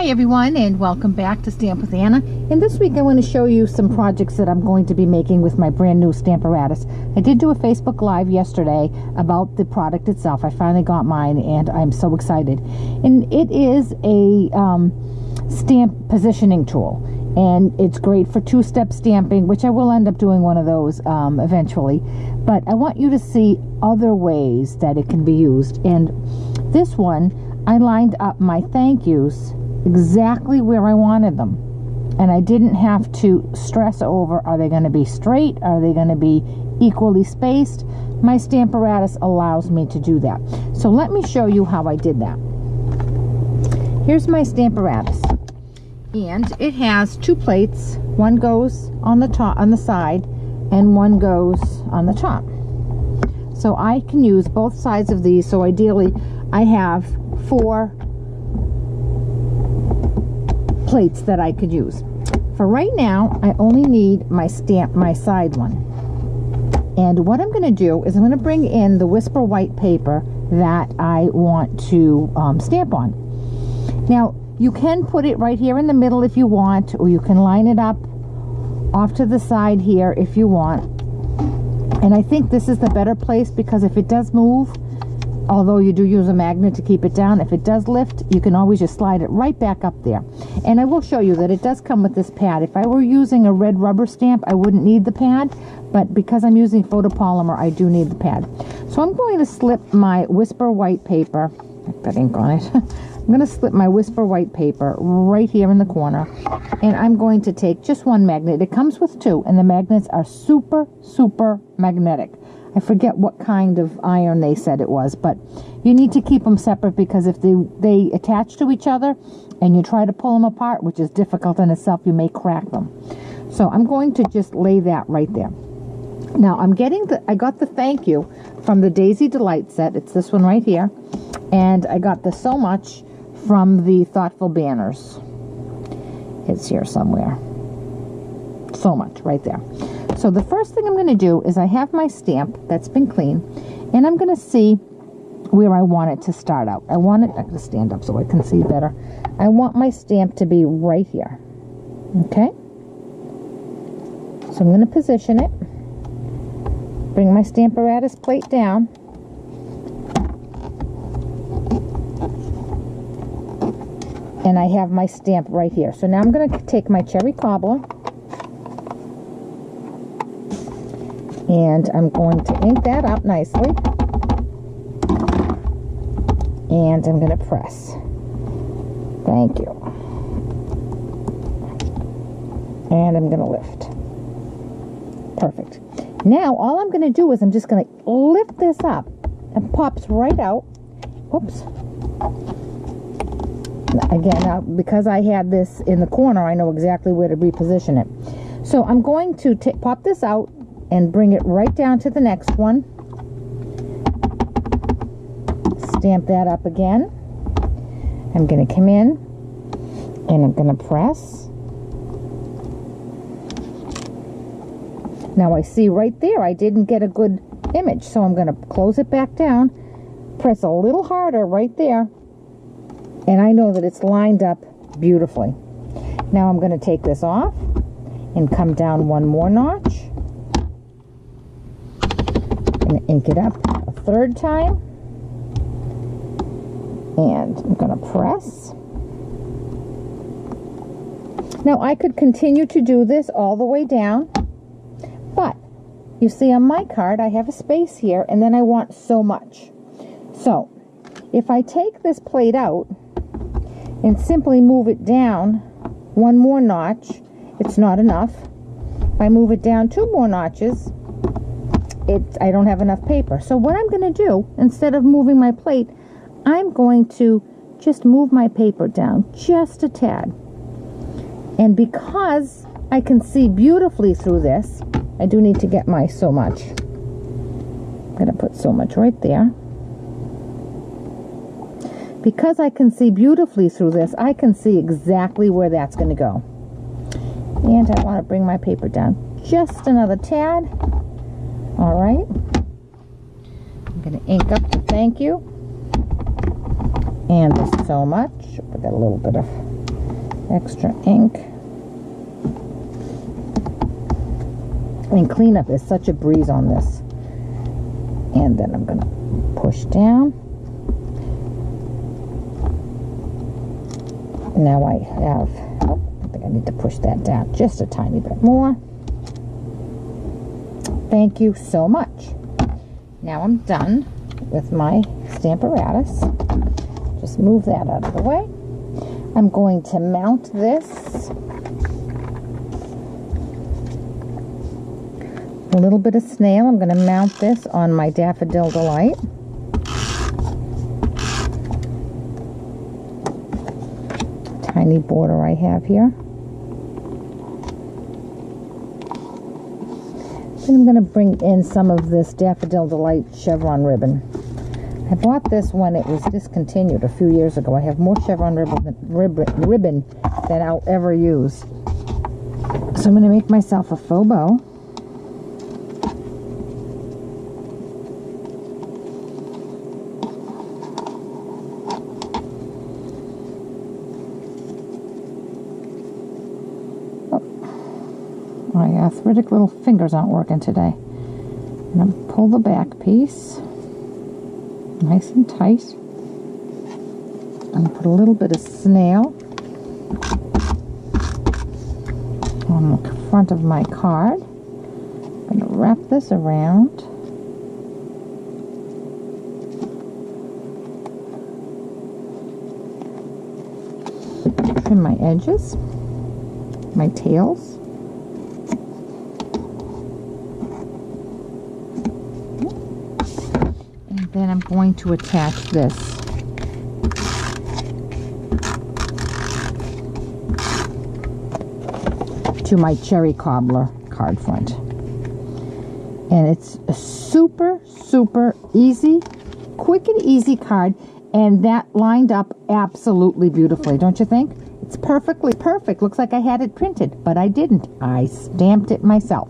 Hi everyone, and welcome back to Stamp with Anna. And this week I want to show you some projects that I'm going to be making with my brand new Stamparatus. I did do a Facebook Live yesterday about the product itself. I finally got mine and I'm so excited. And it is a stamp positioning tool. And it's great for two-step stamping, which I will end up doing one of those eventually. But I want you to see other ways that it can be used. And this one, I lined up my thank yous exactly where I wanted them, and I didn't have to stress over, are they going to be straight, are they going to be equally spaced? My Stamparatus allows me to do that. So let me show you how I did that. Here's my Stamparatus, and it has two plates. One goes on the top, on the side, and one goes on the top. So I can use both sides of these. So ideally I have 4 plates that I could use. For right now, I only need my side one. And what I'm going to do is I'm going to bring in the Whisper white paper that I want to stamp on. Now, you can put it right here in the middle if you want, or you can line it up off to the side here if you want. And I think this is the better place, because if it does move, although you do use a magnet to keep it down, if it does lift, you can always just slide it right back up there. And I will show you that it does come with this pad. If I were using a red rubber stamp, I wouldn't need the pad, but because I'm using photopolymer, I do need the pad. So I'm going to slip my Whisper white paper, I've got ink on it, I'm going to slip my Whisper white paper right here in the corner, and I'm going to take just one magnet. It comes with 2, and the magnets are super, super magnetic. I forget what kind of iron they said it was, but you need to keep them separate, because if they attach to each other and you try to pull them apart, which is difficult in itself, you may crack them. So I'm going to just lay that right there. Now I got the thank you from the Daisy Delight set. It's this one right here. And I got the So Much from the Thoughtful Banners. It's here somewhere. So Much right there. So the first thing I'm going to do is I have my stamp that's been cleaned, and I'm going to see where I want it to start out. I'm going to stand up so I can see better. I want my stamp to be right here. Okay? So I'm going to position it. Bring my Stamparatus plate down. And I have my stamp right here. So now I'm going to take my cherry cobbler, and I'm going to ink that up nicely, and I'm going to press. Thank you. And I'm going to lift. Perfect. Now all I'm going to do is I'm just going to lift this up. It pops right out. Oops. Again, now, because I had this in the corner, I know exactly where to reposition it. So I'm going to pop this out and bring it right down to the next one. Stamp that up again. I'm going to come in and I'm going to press. Now I see right there I didn't get a good image, so I'm going to close it back down, press a little harder right there, and I know that it's lined up beautifully. Now I'm going to take this off and come down one more notch. And ink it up a 3rd time, and I'm going to press. Now I could continue to do this all the way down, but you see on my card I have a space here, and then I want so much. So if I take this plate out and simply move it down one more notch, it's not enough. If I move it down 2 more notches, I don't have enough paper. So what I'm going to do, instead of moving my plate, I'm going to just move my paper down just a tad. And because I can see beautifully through this, I do need to get my So Much. I'm going to put So Much right there. Because I can see beautifully through this, I can see exactly where that's going to go. And I want to bring my paper down just another tad. All right, I'm going to ink up the thank you and the So Much. I got a little bit of extra ink. And cleanup is such a breeze on this. And then I'm going to push down. Now I have, oh, I think I need to push that down just a tiny bit more. Thank you so much. Now I'm done with my Stamparatus. Just move that out of the way. I'm going to mount this. A little bit of snail. I'm going to mount this on my Daffodil Delight. Tiny border I have here. Then I'm going to bring in some of this Daffodil Delight chevron ribbon. I bought this when it was discontinued a few years ago. I have more chevron ribbon than I'll ever use. So I'm going to make myself a faux bow. My arthritic little fingers aren't working today. I'm going to pull the back piece nice and tight. I'm going to put a little bit of snail on the front of my card. I'm going to wrap this around. Trim my edges, my tails. Then I'm going to attach this to my cherry cobbler card front. And it's a super, super easy, quick and easy card, and that lined up absolutely beautifully, don't you think? It's perfectly perfect. Looks like I had it printed, but I didn't. I stamped it myself.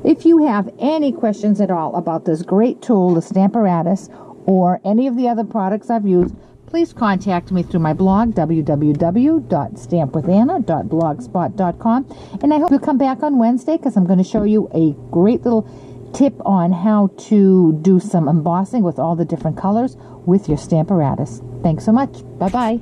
If you have any questions at all about this great tool, the Stamparatus, or any of the other products I've used, please contact me through my blog, www.stampwithanna.blogspot.com. And I hope you'll come back on Wednesday, because I'm going to show you a great little tip on how to do some embossing with all the different colors with your Stamparatus. Thanks so much. Bye-bye.